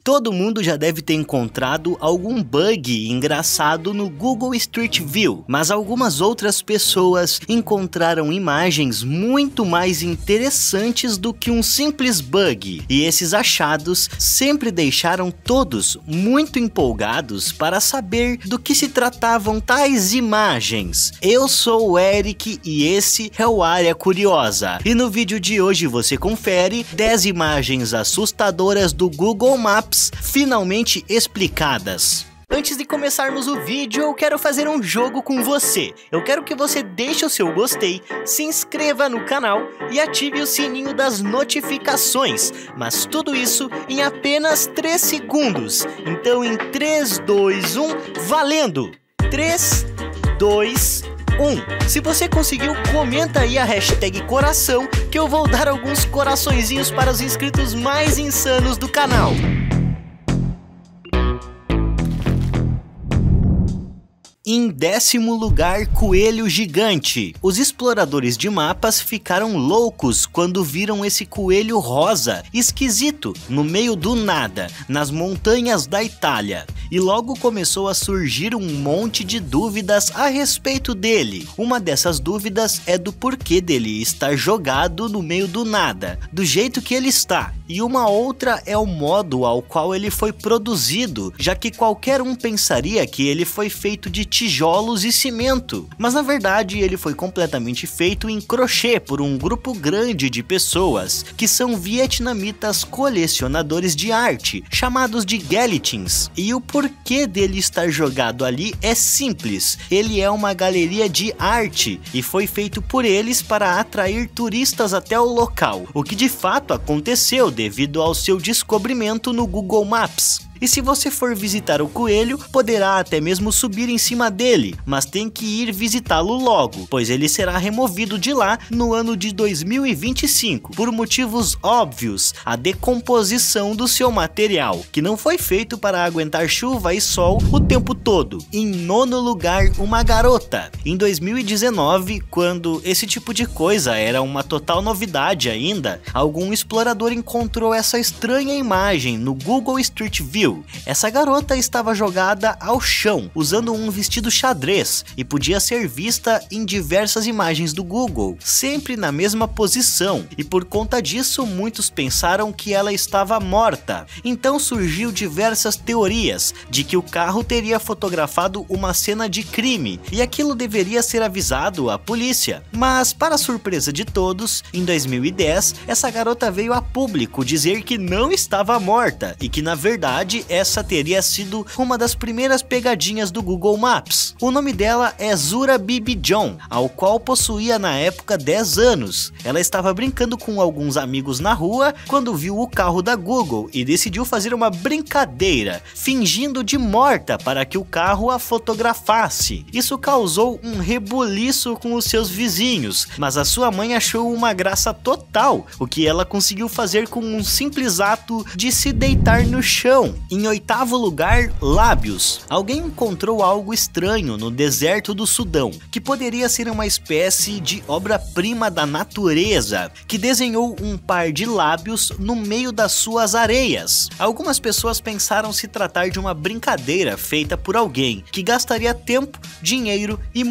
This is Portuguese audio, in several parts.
Todo mundo já deve ter encontrado algum bug engraçado no Google Street View, mas algumas outras pessoas encontraram imagens muito mais interessantes do que um simples bug, e esses achados sempre deixaram todos muito empolgados para saber do que se tratavam tais imagens. Eu sou o Eric e esse é o Área Curiosa, e no vídeo de hoje você confere 10 imagens assustadoras do Google Maps finalmente explicadas. Antes de começarmos o vídeo, eu quero fazer um jogo com você. Eu quero que você deixe o seu gostei, se inscreva no canal e ative o sininho das notificações. Mas tudo isso em apenas 3 segundos. Então em 3, 2, 1, valendo! 3, 2, 1. Se você conseguiu, comenta aí a hashtag coração que eu vou dar alguns coraçõezinhos para os inscritos mais insanos do canal. Em 10º lugar, coelho gigante. Os exploradores de mapas ficaram loucos quando viram esse coelho rosa, esquisito, no meio do nada, nas montanhas da Itália. E logo começou a surgir um monte de dúvidas a respeito dele. Uma dessas dúvidas é do porquê dele estar jogado no meio do nada, do jeito que ele está. E uma outra é o modo ao qual ele foi produzido, já que qualquer um pensaria que ele foi feito de tijolos e cimento. Mas na verdade ele foi completamente feito em crochê por um grupo grande de pessoas, que são vietnamitas colecionadores de arte, chamados de Gallathins. E o porquê dele estar jogado ali é simples, ele é uma galeria de arte e foi feito por eles para atrair turistas até o local, o que de fato aconteceu devido ao seu descobrimento no Google Maps. E se você for visitar o coelho, poderá até mesmo subir em cima dele, mas tem que ir visitá-lo logo, pois ele será removido de lá no ano de 2025, por motivos óbvios, a decomposição do seu material, que não foi feito para aguentar chuva e sol o tempo todo. Em 9º lugar, uma garota. Em 2019, quando esse tipo de coisa era uma total novidade ainda, algum explorador encontrou essa estranha imagem no Google Street View. Essa garota estava jogada ao chão, usando um vestido xadrez, e podia ser vista em diversas imagens do Google, sempre na mesma posição, e por conta disso muitos pensaram que ela estava morta. Então surgiu diversas teorias de que o carro teria fotografado uma cena de crime, e aquilo deveria ser avisado à polícia. Mas para surpresa de todos, em 2010, essa garota veio a público dizer que não estava morta, e que na verdade essa teria sido uma das primeiras pegadinhas do Google Maps. O nome dela é Zura Bibi John, ao qual possuía na época 10 anos. Ela estava brincando com alguns amigos na rua quando viu o carro da Google e decidiu fazer uma brincadeira, fingindo de morta para que o carro a fotografasse. Isso causou um rebuliço com os seus vizinhos, mas a sua mãe achou uma graça total, o que ela conseguiu fazer com um simples ato de se deitar no chão. Em 8º lugar, lábios. Alguém encontrou algo estranho no deserto do Sudão, que poderia ser uma espécie de obra-prima da natureza, que desenhou um par de lábios no meio das suas areias. Algumas pessoas pensaram se tratar de uma brincadeira feita por alguém que gastaria tempo, dinheiro e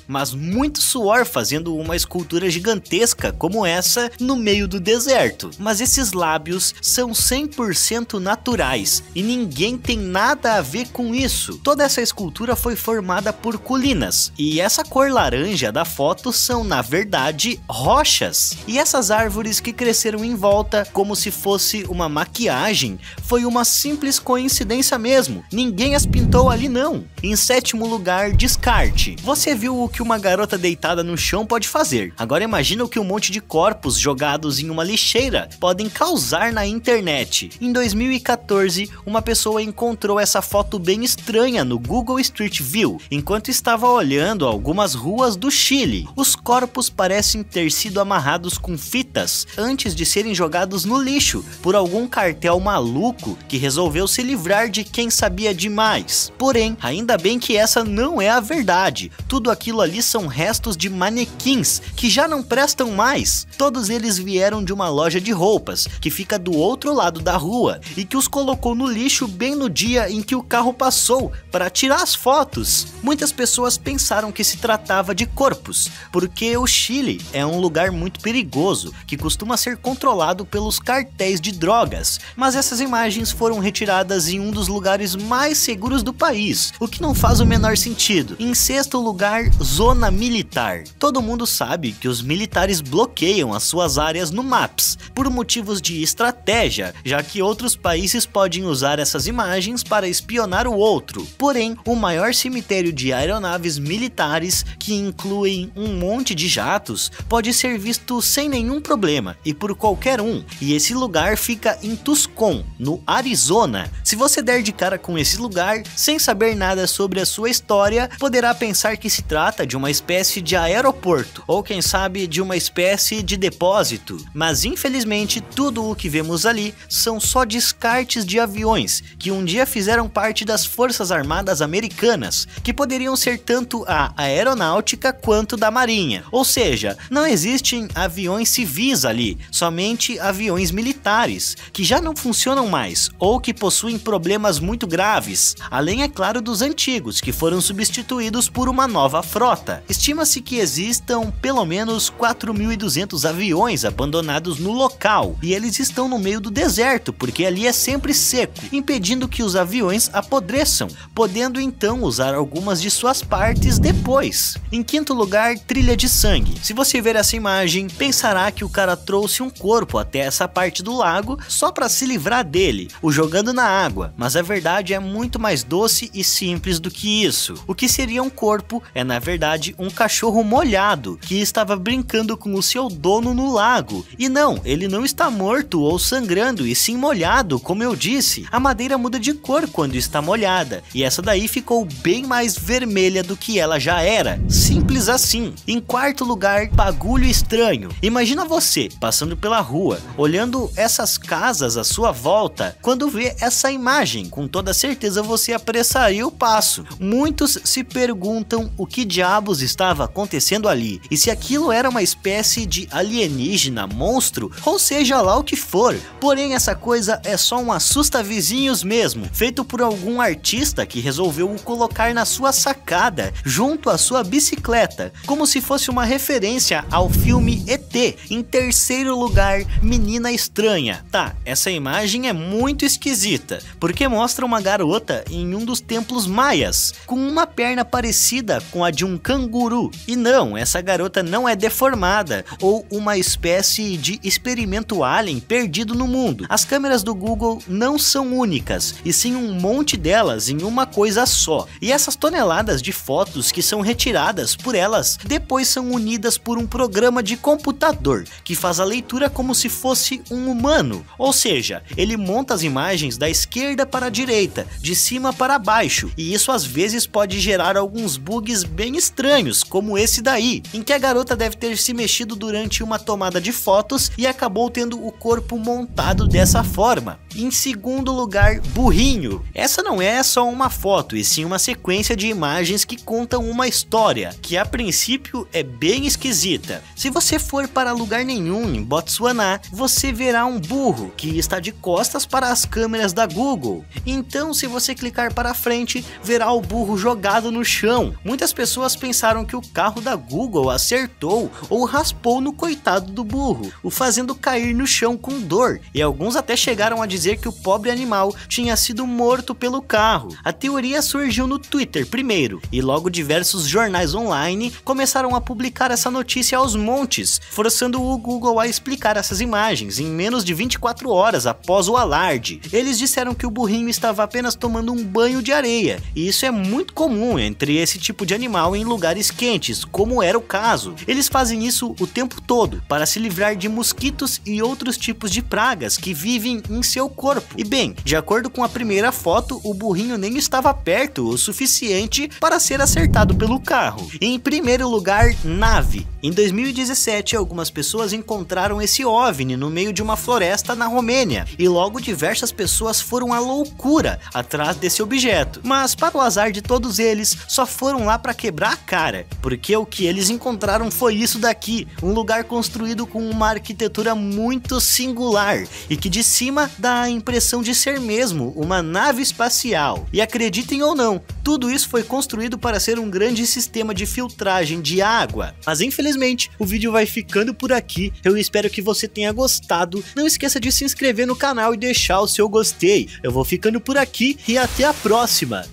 mas muito suor fazendo uma escultura gigantesca como essa no meio do deserto. Mas esses lábios são 100% naturais e ninguém tem nada a ver com isso. Toda essa escultura foi formada por colinas, e essa cor laranja da foto são na verdade rochas. E essas árvores que cresceram em volta como se fosse uma maquiagem foi uma simples coincidência mesmo. Ninguém as pintou ali não. Em 7º lugar, descarte. Você viu o que uma garota deitada no chão pode fazer. Agora imagina o que um monte de corpos jogados em uma lixeira podem causar na internet. Em 2014, uma pessoa encontrou essa foto bem estranha no Google Street View, enquanto estava olhando algumas ruas do Chile. Os corpos parecem ter sido amarrados com fitas antes de serem jogados no lixo por algum cartel maluco que resolveu se livrar de quem sabia demais. Porém, ainda bem que essa não é a verdade. Tudo aquilo ali são restos de manequins que já não prestam mais. Todos eles vieram de uma loja de roupas que fica do outro lado da rua e que os colocou no lixo lixo bem no dia em que o carro passou para tirar as fotos. Muitas pessoas pensaram que se tratava de corpos, porque o Chile é um lugar muito perigoso, que costuma ser controlado pelos cartéis de drogas, mas essas imagens foram retiradas em um dos lugares mais seguros do país, o que não faz o menor sentido. Em sexto lugar, zona militar. Todo mundo sabe que os militares bloqueiam as suas áreas no Maps, por motivos de estratégia, já que outros países podem usar essas imagens para espionar o outro. Porém, o maior cemitério de aeronaves militares, que incluem um monte de jatos, pode ser visto sem nenhum problema e por qualquer um, e esse lugar fica em Tucson, no Arizona. Se você der de cara com esse lugar, sem saber nada sobre a sua história, poderá pensar que se trata de uma espécie de aeroporto, ou quem sabe de uma espécie de depósito, mas infelizmente tudo o que vemos ali são só descartes de aviões que um dia fizeram parte das Forças Armadas Americanas, que poderiam ser tanto a aeronáutica quanto da marinha, ou seja, não existem aviões civis ali, somente aviões militares, que já não funcionam mais, ou que possuem problemas muito graves, além é claro dos antigos, que foram substituídos por uma nova frota. Estima-se que existam pelo menos 4.200 aviões abandonados no local, e eles estão no meio do deserto, porque ali é sempre seco, impedindo que os aviões apodreçam, podendo então usar algumas de suas partes depois. Em quinto lugar, trilha de sangue. Se você ver essa imagem, pensará que o cara trouxe um corpo até essa parte do lago só para se livrar dele, o jogando na água, mas a verdade é muito mais doce e simples do que isso. O que seria um corpo é na verdade um cachorro molhado que estava brincando com o seu dono no lago. E não, ele não está morto ou sangrando, e sim molhado, como eu disse. A madeira muda de cor quando está molhada, e essa daí ficou bem mais vermelha do que ela já era. Simples assim. Em quarto lugar, bagulho estranho. Imagina você passando pela rua, olhando essas casas à sua volta. Quando vê essa imagem, com toda certeza você apressaria o passo. Muitos se perguntam o que diabos estava acontecendo ali, e se aquilo era uma espécie de alienígena, monstro, ou seja lá o que for. Porém, essa coisa é só um assusta-vizinhos mesmo, feito por algum artista que resolveu o colocar na sua sacada, junto à sua bicicleta, como se fosse uma referência ao filme ET. Em terceiro lugar, menina estranha. Tá, essa imagem é muito esquisita, porque mostra uma garota em um dos templos maias, com uma perna parecida com a de um canguru. E não, essa garota não é deformada, ou uma espécie de experimento alien perdido no mundo. As câmeras do Google não são únicas, e sim um monte delas em uma coisa só. E essas toneladas de fotos que são retiradas por elas, depois são unidas por um programa de computador, que faz a leitura como se fosse um humano. Ou seja, ele monta as imagens da esquerda para a direita, de cima para baixo, e isso às vezes pode gerar alguns bugs bem estranhos, como esse daí, em que a garota deve ter se mexido durante uma tomada de fotos e acabou tendo o corpo montado dessa forma. Em segundo lugar, burrinho. Essa não é só uma foto, e sim uma sequência de imagens que contam uma história, que a princípio é bem esquisita. Se você for para lugar nenhum em Botsuana, você verá um burro que está de costas para as câmeras da Google. Então, se você clicar para frente, verá o burro jogado no chão. Muitas pessoas pensaram que o carro da Google acertou ou raspou no coitado do burro, o fazendo cair no chão com dor, e alguns até chegaram a dizer que o pobre animal tinha sido morto pelo carro. A teoria surgiu no Twitter primeiro, e logo diversos jornais online começaram a publicar essa notícia aos montes, forçando o Google a explicar essas imagens em menos de 24 horas após o alarde. Eles disseram que o burrinho estava apenas tomando um banho de areia, e isso é muito comum entre esse tipo de animal em lugares quentes, como era o caso. Eles fazem isso o tempo todo, para se livrar de mosquitos e outros tipos de pragas que vivem em seu corpo. E bem, de acordo com a primeira foto, o burrinho nem estava perto o suficiente para ser acertado pelo carro. Em primeiro lugar, nave. Em 2017, algumas pessoas encontraram esse OVNI no meio de uma floresta na Romênia, e logo diversas pessoas foram à loucura atrás desse objeto. Mas para o azar de todos eles, só foram lá para quebrar a cara, porque o que eles encontraram foi isso daqui, um lugar construído com uma arquitetura muito singular, e que de cima dá a impressão de ser ser mesmo uma nave espacial. E acreditem ou não, tudo isso foi construído para ser um grande sistema de filtragem de água. Mas infelizmente, o vídeo vai ficando por aqui. Eu espero que você tenha gostado. Não esqueça de se inscrever no canal e deixar o seu gostei. Eu vou ficando por aqui e até a próxima.